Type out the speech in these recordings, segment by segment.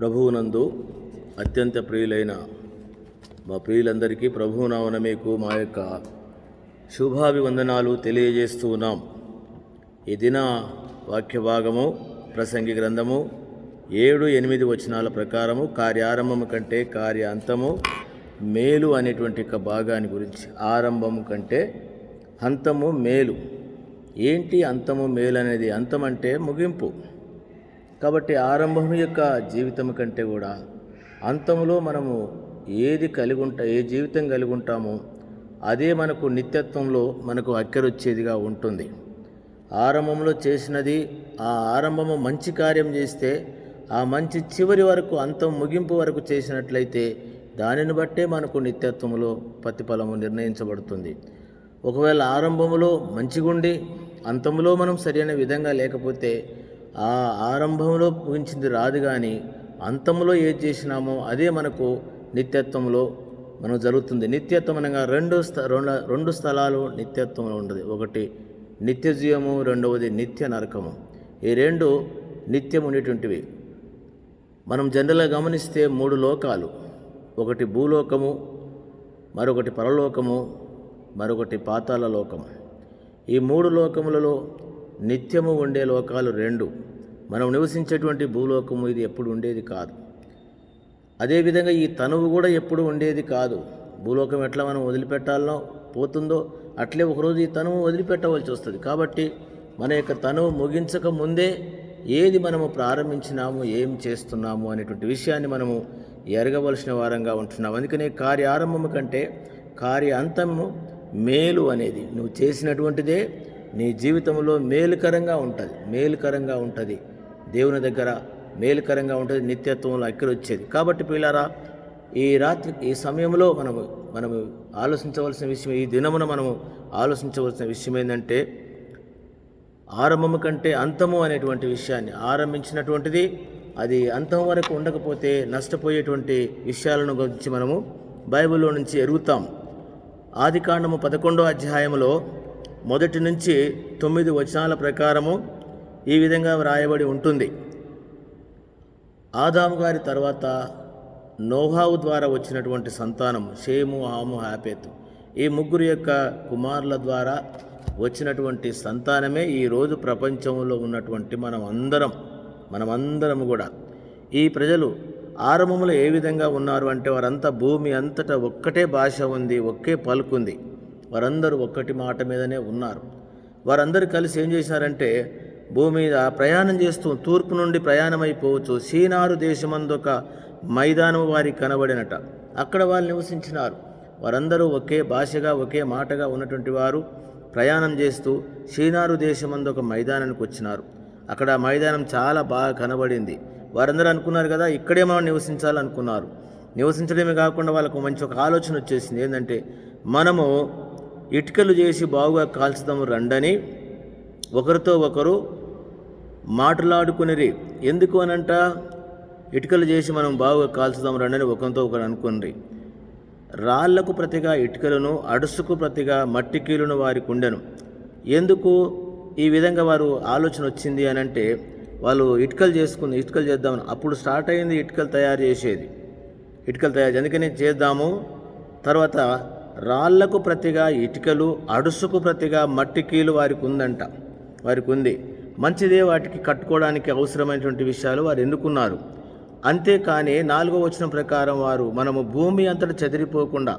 ప్రభువునందు అత్యంత ప్రియులైన మా ప్రియులందరికీ ప్రభువునామన మీకు మా యొక్క శుభాభివందనాలు తెలియజేస్తూ ఉన్నాం. ఈ దిన వాక్య భాగము ప్రసంగి గ్రంథము 7-8 వచనాల ప్రకారము కార్యారంభము కంటే కార్య అంతము మేలు అనేటువంటి ఒక భాగాన్ని గురించి. ఆరంభము కంటే అంతము మేలు. ఏంటి అంతము మేలు అనేది? అంతం అంటే ముగింపు. కాబట్టి ఆరంభం యొక్క జీవితం కంటే కూడా అంతములో మనము ఏ జీవితం కలిగి ఉంటామో అదే మనకు నిత్యత్వంలో మనకు అక్కరొచ్చేదిగా ఉంటుంది. ఆరంభంలో చేసినది, ఆ ఆరంభము మంచి కార్యం చేస్తే ఆ మంచి చివరి వరకు అంతం ముగింపు వరకు చేసినట్లయితే దానిని బట్టే మనకు నిత్యత్వంలో ప్రతిఫలము నిర్ణయించబడుతుంది. ఒకవేళ ఆరంభములో మంచిగుండి అంతంలో మనం సరైన విధంగా లేకపోతే ఆ ఆరంభంలో ముగించింది రాదు, కానీ అంతంలో ఏది చేసినామో అదే మనకు నిత్యత్వంలో మనం జరుగుతుంది. నిత్యత్వం అనగా రెండు స్థలాలు నిత్యత్వంలో ఉండదు. ఒకటి నిత్య జీవము, రెండవది నిత్య నరకము. ఈ రెండు నిత్యం ఉండేటువంటివి. మనం జనరల్గా గమనిస్తే 3 లోకాలు, ఒకటి భూలోకము, మరొకటి పరలోకము, మరొకటి పాతాళ లోకము. ఈ 3 లోకములలో నిత్యము ఉండే లోకాలు 2. మనం నివసించేటువంటి భూలోకము ఇది ఎప్పుడు ఉండేది కాదు. అదేవిధంగా ఈ తనువు కూడా ఎప్పుడు ఉండేది కాదు. భూలోకం ఎట్లా మనం వదిలిపెట్టాలనో పోతుందో అట్లే ఒకరోజు ఈ తనువు వదిలిపెట్టవలసి వస్తుంది. కాబట్టి మన యొక్క తనువు ముగించక ముందే ఏది మనము ప్రారంభించినాము, ఏం చేస్తున్నాము అనేటువంటి విషయాన్ని మనము ఎరగవలసిన వారంగా ఉంటున్నాము. అందుకనే కార్య ఆరంభము కంటే కార్య అంతము మేలు అనేది. నువ్వు చేసినటువంటిదే నీ జీవితంలో మేలుకరంగా ఉంటుంది. దేవుని దగ్గర మేలుకరంగా ఉంటుంది, నిత్యత్వంలో అక్కరొచ్చేది. కాబట్టి పిల్లారా, ఈ సమయంలో మనము ఆలోచించవలసిన విషయం, ఈ దినమున మనము ఆలోచించవలసిన విషయం ఏంటంటే ఆరంభము కంటే అంతము అనేటువంటి విషయాన్ని. ఆరంభించినటువంటిది అది అంతం వరకు ఉండకపోతే నష్టపోయేటువంటి విషయాలను గురించి మనము బైబిల్లో నుంచి ఎరుగుతాం. ఆదికాండము 11వ అధ్యాయంలో 1 నుంచి 9 వచనాల ప్రకారము ఈ విధంగా వ్రాయబడి ఉంటుంది. ఆదాము గారి తర్వాత నోహావు ద్వారా వచ్చినటువంటి సంతానం షేము, హాము, యాపెతు, ఈ 3 యొక్క కుమారుల ద్వారా వచ్చినటువంటి సంతానమే ఈరోజు ప్రపంచంలో ఉన్నటువంటి మనమందరం కూడా. ఈ ప్రజలు ఆరంభంలో ఏ విధంగా ఉన్నారు అంటే వారంతా భూమి అంతటా ఒక్కటే భాష ఉంది, ఒకే పలుకుంది. వారందరూ ఒక్కటి మాట మీదనే ఉన్నారు. వారందరూ కలిసి ఏం చేశారంటే భూమి మీద ప్రయాణం చేస్తూ తూర్పు నుండి ప్రయాణం అయిపోవచ్చు. షీనారు దేశమందొక మైదానం వారికి కనబడినట. అక్కడ వాళ్ళు నివసించినారు. వారందరూ ఒకే భాషగా ఒకే మాటగా ఉన్నటువంటి వారు ప్రయాణం చేస్తూ షీనారు దేశమందొక మైదానానికి వచ్చినారు. అక్కడ మైదానం చాలా బాగా కనబడింది. వారందరూ అనుకున్నారు కదా, ఇక్కడే మనం నివసించాలనుకున్నారు. నివసించడమే కాకుండా వాళ్ళకు మంచి ఒక ఆలోచన వచ్చేసింది. ఏంటంటే మనము ఇటుకలు చేసి బాగుగా కాల్చుదాము రండని ఒకరితో ఒకరు మాట్లాడుకునిరి. ఎందుకు అనంట, ఇటుకలు చేసి మనం బాగుగా కాల్చుదాము రండని ఒకరితో ఒకరు అనుకుని. రాళ్లకు ప్రతిగా ఇటుకలను, అడుసుకు ప్రతిగా మట్టి కీలును వారికి ఉండెను. ఎందుకు ఈ విధంగా వారు ఆలోచన వచ్చింది అనంటే, వాళ్ళు ఇటుకలు చేద్దామని అప్పుడు స్టార్ట్ అయింది. ఇటుకలు తయారు చేసేది. అందుకని చేద్దాము. తర్వాత రాళ్లకు ప్రతిగా ఇటుకలు, అడుసుకు ప్రతిగా మట్టి కీలు వారికి ఉంది. మంచిదే, వాటికి కట్టుకోవడానికి అవసరమైనటువంటి విషయాలు వారు ఎన్నుకున్నారు. అంతేకాని 4వ వచనం ప్రకారం వారు మనము భూమి అంతటా చెదిరిపోకుండా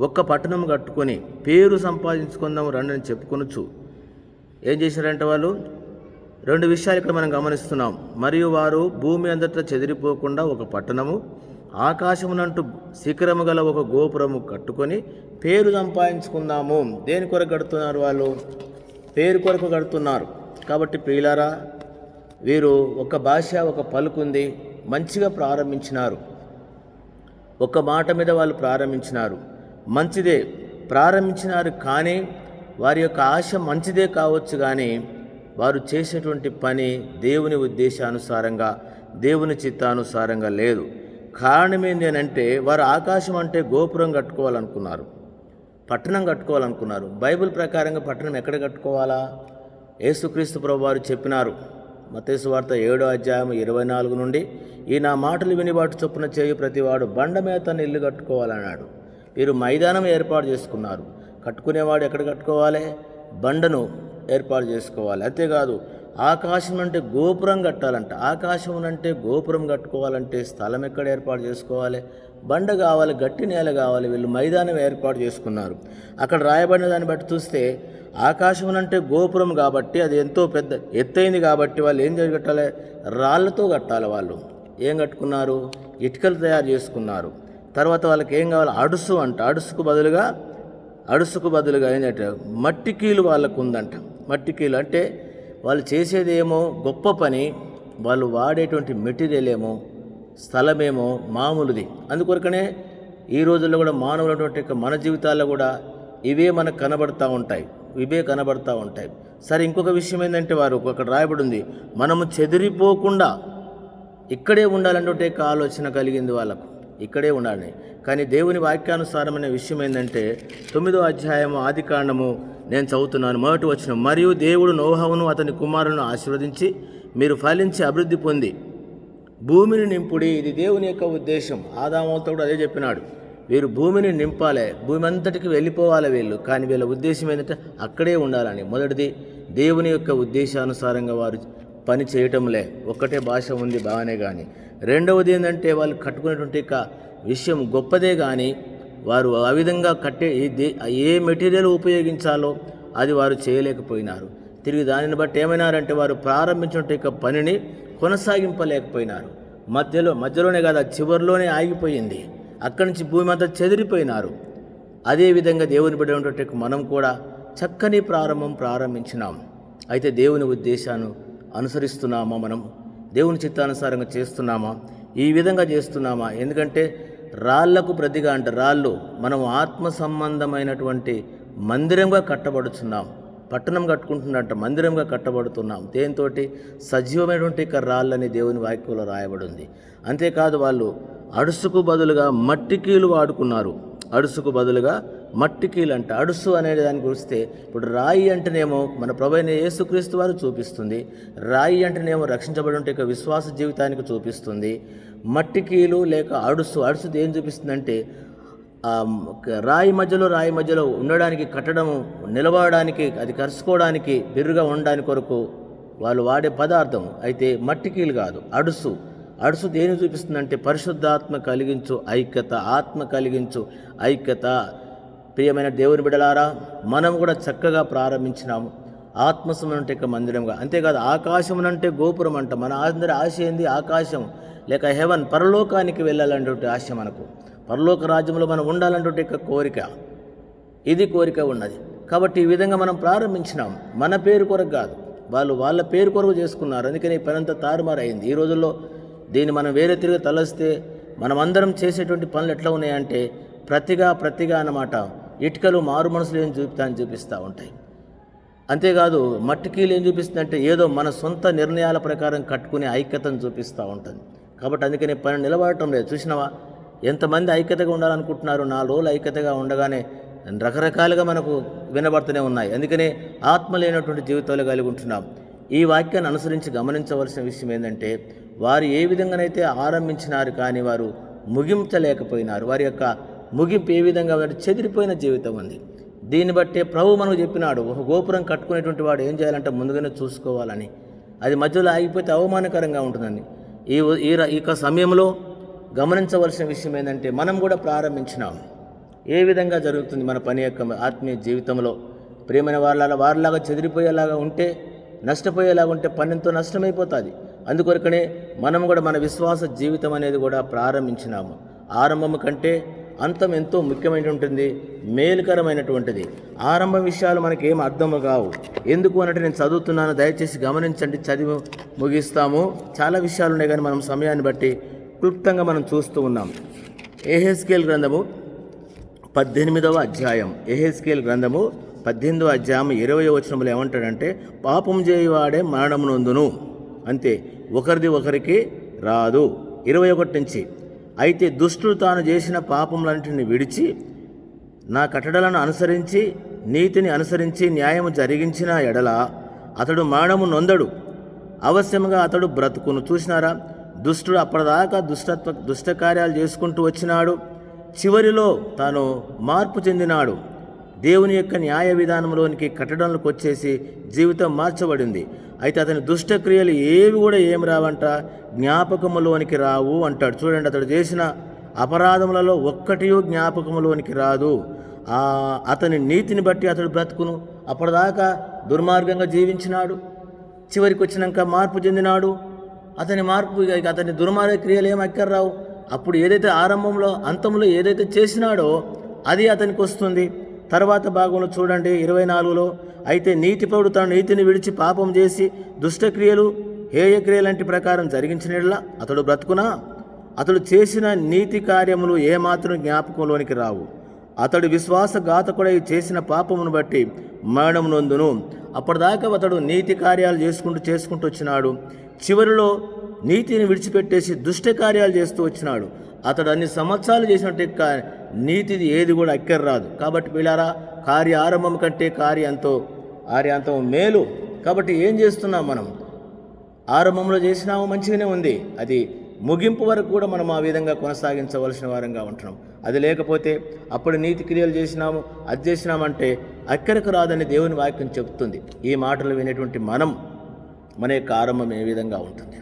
ఒక్క పట్టణం కట్టుకొని పేరు సంపాదించుకుందాం రండని చెప్పుకొనొచ్చు. ఏం చేశారంటే వాళ్ళు 2 విషయాలు ఇక్కడ మనం గమనిస్తున్నాం. మరియు వారు భూమి అంతటా చెదిరిపోకుండా ఒక పట్టణము, ఆకాశమునంటూ శిఖరము గల ఒక గోపురము కట్టుకొని పేరు సంపాదించుకుందాము. దేని కొరకు కడుతున్నారు? వాళ్ళు పేరు కొరకు కడుతున్నారు. కాబట్టి ప్రియులారా, వీరు ఒక భాష, ఒక పలుకుంది, మంచిగా ప్రారంభించినారు. ఒక మాట మీద వాళ్ళు ప్రారంభించినారు. మంచిదే ప్రారంభించినారు, కానీ వారి యొక్క ఆశ మంచిదే కావచ్చు, కానీ వారు చేసేటువంటి పని దేవుని ఉద్దేశానుసారంగా, దేవుని చిత్తానుసారంగా లేదు. కారణం ఏంటంటే వారు ఆకాశం అంటే గోపురం కట్టుకోవాలనుకున్నారు, పట్టణం కట్టుకోవాలనుకున్నారు. బైబిల్ ప్రకారంగా పట్టణం ఎక్కడ కట్టుకోవాలా? యేసుక్రీస్తు ప్రభువారు చెప్పినారు. మత్తయి సువార్త 7వ అధ్యాయం 24 నుండి, ఈ నా మాటలు విని వాటి చొప్పున చేయు ప్రతివాడు బండ మీద తన ఇల్లు కట్టుకోవాలన్నాడు. వీరు మైదానం ఏర్పాటు చేసుకున్నారు. కట్టుకునేవాడు ఎక్కడ కట్టుకోవాలి? బండను ఏర్పాటు చేసుకోవాలి. అంతేకాదు ఆకాశం అంటే గోపురం కట్టాలంట. ఆకాశం అంటే గోపురం కట్టుకోవాలంటే స్థలం ఎక్కడ ఏర్పాటు చేసుకోవాలి? బండ కావాలి, గట్టి నేల కావాలి. వీళ్ళు మైదానం ఏర్పాటు చేసుకున్నారు. అక్కడ రాయబడిన దాన్ని బట్టి చూస్తే ఆకాశం అంటే గోపురం కాబట్టి అది ఎంతో పెద్ద ఎత్తైంది కాబట్టి వాళ్ళు ఏం చేసి కట్టాలి? రాళ్లతో కట్టాలి. వాళ్ళు ఏం కట్టుకున్నారు? ఇటుకలు తయారు చేసుకున్నారు. తర్వాత వాళ్ళకి ఏం కావాలి? అడుసు అంట. అడుసుకు బదులుగా ఏంటంటే మట్టి కీలు వాళ్ళకు ఉందంట. మట్టి కీలు అంటే వాళ్ళు చేసేది ఏమో గొప్ప పని, వాళ్ళు వాడేటువంటి మెటీరియల్ ఏమో, స్థలమేమో మామూలుది. అందుకొరకనే ఈ రోజుల్లో కూడా మానవులటువంటి మన జీవితాల్లో కూడా ఇవే మనకు కనబడతా ఉంటాయి. సరే, ఇంకొక విషయం ఏంటంటే వారు అక్కడ రాయబడి ఉంది, మనము చెదిరిపోకుండా ఇక్కడే ఉండాలన్నట్టే ఆలోచన కలిగింది వాళ్ళకు, ఇక్కడే ఉండాలని. కానీ దేవుని వాక్యానుసారమైన విషయం ఏంటంటే 9వ అధ్యాయము ఆదికాండము నేను చదువుతున్నాను. 1వ వచనం, మరియు దేవుడు నోహవును అతని కుమారులను ఆశీర్వదించి, మీరు ఫలించి అభివృద్ధి పొంది భూమిని నింపుడి. ఇది దేవుని యొక్క ఉద్దేశం. ఆదాముతో కూడా అదే చెప్పినాడు. వీరు భూమిని నింపాలి, భూమి అంతటికి వెళ్ళిపోవాలి వీళ్ళు. కానీ వీళ్ళ ఉద్దేశం ఏంటంటే అక్కడే ఉండాలని. మొదటిది దేవుని యొక్క ఉద్దేశానుసారంగా వారు పని చేయటంలే. ఒక్కటే భాష ఉంది బాగానే, కానీ రెండవది ఏంటంటే వాళ్ళు కట్టుకునేటువంటి విషయం గొప్పదే, కానీ వారు ఆ విధంగా ఏ మెటీరియల్ ఉపయోగించాలో అది వారు చేయలేకపోయినారు. తిరిగి దానిని బట్టి ఏమైనారంటే వారు ప్రారంభించిన పనిని కొనసాగింపలేకపోయినారు. మధ్యలోనే కాదు, చివరిలోనే ఆగిపోయింది. అక్కడి నుంచి భూమి అంతా చెదిరిపోయినారు. అదేవిధంగా దేవుని బిడ్డ ఉన్నటువంటి మనం కూడా చక్కని ప్రారంభించినాం. అయితే దేవుని ఉద్దేశాన్ని అనుసరిస్తున్నామా? మనం దేవుని చిత్తానుసారంగా చేస్తున్నామా? ఈ విధంగా చేస్తున్నామా? ఎందుకంటే రాళ్లకు ప్రతిగా అంటే రాళ్ళు మనం ఆత్మ సంబంధమైనటువంటి మందిరంగా కట్టబడుతున్నాం. పట్టణం కట్టుకుంటున్నట్టు మందిరంగా కట్టబడుతున్నాం. దేంతో? సజీవమైనటువంటి రాళ్ళని దేవుని వాక్యంలో రాయబడి ఉంది. అంతేకాదు వాళ్ళు అడుసుకు బదులుగా మట్టి కీలు వాడుకున్నారు. అడుసుకు బదులుగా మట్టి కీలు అంట. అడుసు అనే దానికి వస్తే ఇప్పుడు రాయి అంటేనేమో మన ప్రభువైన యేసుక్రీస్తు వారు చూపిస్తుంది. రాయి అంటేనేమో రక్షించబడి విశ్వాస జీవితానికి చూపిస్తుంది. మట్టి కీలు లేక అడుసు ఏం చూపిస్తుందంటే రాయి మధ్యలో ఉండడానికి, కట్టడము, నిలబడడానికి, అది కరుచుకోవడానికి, బిర్రుగా ఉండడానికి కొరకు వాళ్ళు వాడే పదార్థం. అయితే మట్టి కీలు కాదు, అడుసు దేని చూపిస్తుందంటే పరిశుద్ధాత్మ కలిగించు ఐక్యత, ఆత్మ కలిగించు ఐక్యత. ప్రియమైన దేవుని బిడ్డలారా, మనం కూడా చక్కగా ప్రారంభించినాము ఆత్మసమనంటే మందిరంగా. అంతేకాదు ఆకాశమునంటే గోపురం అంట. మన అందరి ఆశ ఏంది? ఆకాశం లేక హెవెన్, పరలోకానికి వెళ్ళాలంటే ఆశ మనకు. పరలోక రాజ్యంలో మనం ఉండాలంటే కోరిక, ఇది కోరిక ఉన్నది. కాబట్టి ఈ విధంగా మనం ప్రారంభించినాం. మన పేరు కొరకు కాదు, వాళ్ళు వాళ్ళ పేరు కొరకు చేసుకున్నారు. అందుకని ఈ పనంతా తారుమారైంది. ఈ రోజుల్లో దీన్ని మనం వేరే తిరిగి తలస్తే మనమందరం చేసేటువంటి పనులు ఎట్లా ఉన్నాయంటే ప్రతిగా అన్నమాట. ఇటుకలు మారు మనసులు ఏం చూపిస్తూ ఉంటాయి. అంతేకాదు మట్టికీలు ఏం చూపిస్తుందంటే ఏదో మన సొంత నిర్ణయాల ప్రకారం కట్టుకునే ఐక్యతను చూపిస్తూ ఉంటుంది. కాబట్టి అందుకని పని నిలబడటం లేదు. చూసినావా, ఎంతమంది ఐక్యతగా ఉండాలనుకుంటున్నారు? 4 రోజులు ఐక్యతగా ఉండగానే రకరకాలుగా మనకు వినబడుతూనే ఉన్నాయి. అందుకనే ఆత్మ లేనటువంటి జీవితాలు కలిగి ఉంటున్నాం. ఈ వాక్యాన్ని అనుసరించి గమనించవలసిన విషయం ఏంటంటే వారు ఏ విధంగానైతే ఆరంభించినారు కానీ వారు ముగించలేకపోయినారు. వారి యొక్క ముగింపు ఏ విధంగా ఉందంటే చెదిరిపోయిన జీవితం ఉంది. దీన్ని బట్టే ప్రభు మనకు చెప్పినాడు, ఒక గోపురం కట్టుకునేటువంటి వాడు ఏం చేయాలంటే ముందుగానే చూసుకోవాలని. అది మధ్యలో ఆగిపోతే అవమానకరంగా ఉంటుందని. ఈ సమయంలో గమనించవలసిన విషయం ఏంటంటే మనం కూడా ప్రారంభించినాం. ఏ విధంగా జరుగుతుంది మన పని యొక్క ఆత్మీయ జీవితంలో? ప్రియమైన వారిలాగా చెదిరిపోయేలాగా ఉంటే, నష్టపోయేలాగా ఉంటే పని ఎంతో నష్టమైపోతుంది. అందుకొరకనే మనం కూడా మన విశ్వాస జీవితం అనేది కూడా ప్రారంభించినాము. ఆరంభం కంటే అంతం ఎంతో ముఖ్యమైనటువంటిది, మేలుకరమైనటువంటిది. ఆరంభ విషయాలు మనకి ఏం అర్థము కావు. ఎందుకు అన్నట్టు నేను చదువుతున్నాను, దయచేసి గమనించండి. చదివి ముగిస్తాము. చాలా విషయాలు ఉన్నాయి కానీ మనం సమయాన్ని బట్టి క్లుప్తంగా మనం చూస్తూ ఉన్నాం. యెహెజ్కేలు గ్రంథము 18వ అధ్యాయం. యెహెజ్కేలు గ్రంథము 18వ అధ్యాయం 20వ వచనంలో ఏమంటాడంటే, పాపం చేయువాడే మరణమునందును, అంతే, ఒకరిది ఒకరికి రాదు. 21 నుంచి, అయితే దుష్టుడు తాను చేసిన పాపములన్నింటిని విడిచి నా కట్టడలను అనుసరించి నీతిని అనుసరించి న్యాయము జరిగించిన ఎడల అతడు మరణము నొందడు. అవశ్యంగా అతడు బ్రతుకును. చూసినారా, దుష్టుడు అప్పటిదాకా దుష్ట కార్యాలు చేసుకుంటూ వచ్చినాడు. చివరిలో తాను మార్పు చెందినాడు. దేవుని యొక్క న్యాయ విధానంలోనికి కట్టడంలోకి వచ్చేసి జీవితం మార్చబడింది. అయితే అతని దుష్టక్రియలు ఏవి కూడా ఏమి రావంట, జ్ఞాపకములోనికి రావు అంటాడు. చూడండి, అతడు చేసిన అపరాధములలో ఒక్కటి జ్ఞాపకములోనికి రాదు. అతని నీతిని బట్టి అతడు బ్రతుకును. అప్పటిదాకా దుర్మార్గంగా జీవించినాడు, చివరికి వచ్చినాక మార్పు చెందినాడు. అతని దుర్మార్గ క్రియలు ఏమి అక్కర్రావు. అప్పుడు ఏదైతే ఆరంభంలో అంతంలో ఏదైతే చేసినాడో అది అతనికి వస్తుంది. తర్వాత భాగంలో చూడండి 24లో, అయితే నీతిపరుడు తన నీతిని విడిచి పాపం చేసి దుష్టక్రియలు హేయక్రియలంటి ప్రకారం జరిగించినట్లా అతడు బ్రతుకునా, అతడు చేసిన నీతి కార్యములు ఏమాత్రం జ్ఞాపకంలోనికి రావు. అతడు విశ్వాసఘాతకుడై చేసిన పాపమును బట్టి మరణం నొందును. అప్పటిదాకా అతడు నీతి కార్యాలు చేసుకుంటూ వచ్చినాడు. చివరిలో నీతిని విడిచిపెట్టేసి దుష్ట కార్యాలు చేస్తూ వచ్చినాడు. అతడు అన్ని సంవత్సరాలు చేసినట్టు నీతిది ఏది కూడా అక్కర్రాదు. కాబట్టి పిల్లారా, కార్య ఆరంభం కంటే కార్యాంతం మేలు. కాబట్టి ఏం చేస్తున్నాం మనం? ఆరంభంలో చేసినాము, మంచిగానే ఉంది. అది ముగింపు వరకు కూడా మనం ఆ విధంగా కొనసాగించవలసిన వారంగా ఉంటున్నాం. అది లేకపోతే అప్పుడు నీతి క్రియలు చేసినాము, అది చేసినామంటే అక్కరకు రాదని దేవుని వాక్యం చెబుతుంది. ఈ మాటలు వినేటువంటి మన యొక్క ఆరంభం ఏ విధంగా ఉంటుంది,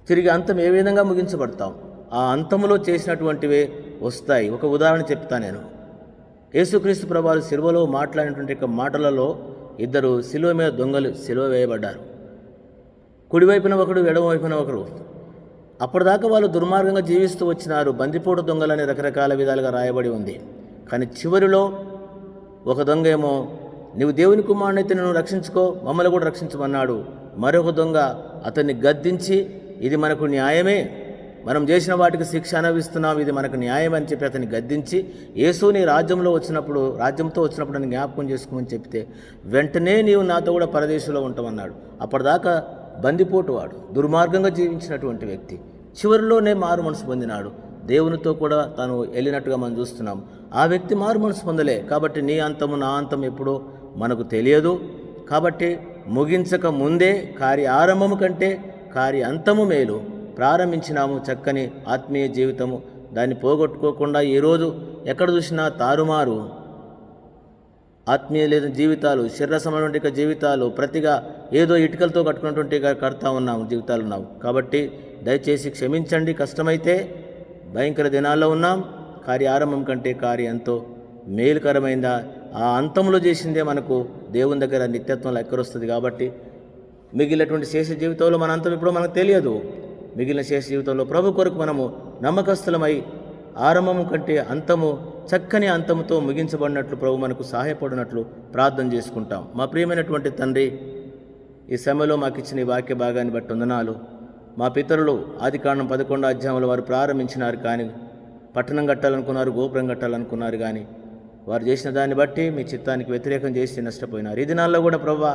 తిరిగి అంతం ఏ విధంగా ముగించబడతాం, ఆ అంతంలో చేసినటువంటివే వస్తాయి. ఒక ఉదాహరణ చెప్తాను నేను. యేసుక్రీస్తు ప్రభువు సిలువలో మాట్లాడినటువంటి మాటలలో ఇద్దరు సిలువ మీద దొంగలు సిలువ వేయబడ్డారు. కుడివైపున ఒకడు, ఎడమవైపున ఒకడు. అప్పటిదాకా వాళ్ళు దుర్మార్గంగా జీవిస్తూ వచ్చినారు. బందిపోటు దొంగలని రకరకాల విధాలుగా రాయబడి ఉంది. కానీ చివరిలో ఒక దొంగ ఏమో, నీవు దేవుని కుమారునైతే నన్ను రక్షించుకో, మమ్మల్ని కూడా రక్షించమన్నాడు. మరొక దొంగ అతన్ని గద్దించి, ఇది మనకు న్యాయమే, మనం చేసిన వాటికి శిక్ష అనుభవిస్తున్నాం, ఇది మనకు న్యాయం అని చెప్పి అతన్ని గద్దించి, యేసు నీ రాజ్యంతో వచ్చినప్పుడు నన్ను జ్ఞాపకం చేసుకోమని చెప్తే, వెంటనే నీవు నాతో కూడా పరదేశంలో ఉంటామన్నాడు. అప్పటిదాకా బందిపోటు వాడు, దుర్మార్గంగా జీవించినటువంటి వ్యక్తి చివరిలోనే మారు మనసు పొందినాడు. దేవునితో కూడా తాను వెళ్ళినట్టుగా మనం చూస్తున్నాం. ఆ వ్యక్తి మారు మనసు పొందలే. కాబట్టి నీ అంతము నా అంతం ఎప్పుడో మనకు తెలియదు. కాబట్టి ముగించక ముందే కార్య ఆరంభము కంటే కార్య అంతము మేలు. ప్రారంభించినాము చక్కని ఆత్మీయ జీవితము, దాన్ని పోగొట్టుకోకుండా ఈరోజు ఎక్కడ చూసినా తారుమారు ఆత్మీయ లేదా జీవితాలు, శరీర సంబంధమైన జీవితాలు, ప్రతిగా ఏదో ఇటుకలతో కట్టుకున్నటువంటి కడతా ఉన్నాము జీవితాలు ఉన్నాము. కాబట్టి దయచేసి క్షమించండి. కష్టమైతే భయంకర దినాల్లో ఉన్నాం. కార్య ఆరంభం కంటే కార్యం ఎంతో మేలుకరమైందా, ఆ అంతంలో చేసిందే మనకు దేవుని దగ్గర నిత్యత్వంలో ఎక్కరొస్తుంది. కాబట్టి మిగిలినటువంటి శేష జీవితంలో మన అంతం ఇప్పుడు మనకు తెలియదు. మిగిలిన శేష జీవితంలో ప్రభు కొరకు మనము నమ్మకస్తులమై ఆరంభము కంటే అంతము చక్కని అంతముతో ముగించబడినట్లు ప్రభు మనకు సహాయపడినట్లు ప్రార్థన చేసుకుంటాం. మా ప్రియమైనటువంటి తండ్రి, ఈ సమయంలో మాకు ఇచ్చిన ఈ వాక్య భాగాన్ని బట్టి వందనాలు. మా పితరులు ఆదికాండం 11వ అధ్యాయంలో వారు ప్రారంభించినారు, కానీ పట్టణం కట్టాలనుకున్నారు, గోపురం కట్టాలనుకున్నారు, కానీ వారు చేసిన దాన్ని బట్టి మీ చిత్తానికి వ్యతిరేకం చేసి నష్టపోయినారు. ఈ దినాల్లో కూడా ప్రభువా,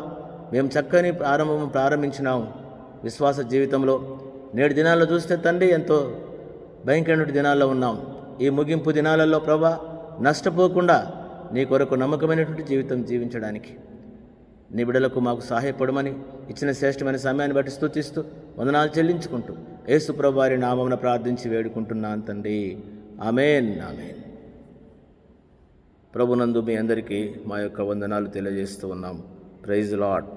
మేము చక్కని ప్రారంభించినాము విశ్వాస జీవితంలో. నేడు దినాల్లో చూస్తే తండ్రి ఎంతో భయంకరమైన దినాల్లో ఉన్నాం. ఈ ముగింపు దినాలలో ప్రభా, నష్టపోకుండా నీ కొరకు నమ్మకమైనటువంటి జీవితం జీవించడానికి నీ బిడ్డలకు మాకు సహాయపడమని ఇచ్చిన శ్రేష్టమైన సమయాన్ని బట్టి స్తుతిస్తూ వందనాలు చెల్లించుకుంటూ యేసు ప్రభువు వారి నామమున ప్రార్థించి వేడుకుంటున్నాను తండ్రి. ఆమేన్, ఆమేన్. ప్రభునందు మీ అందరికీ మా యొక్క వందనాలు తెలియజేస్తూ ఉన్నాం. Praise lord.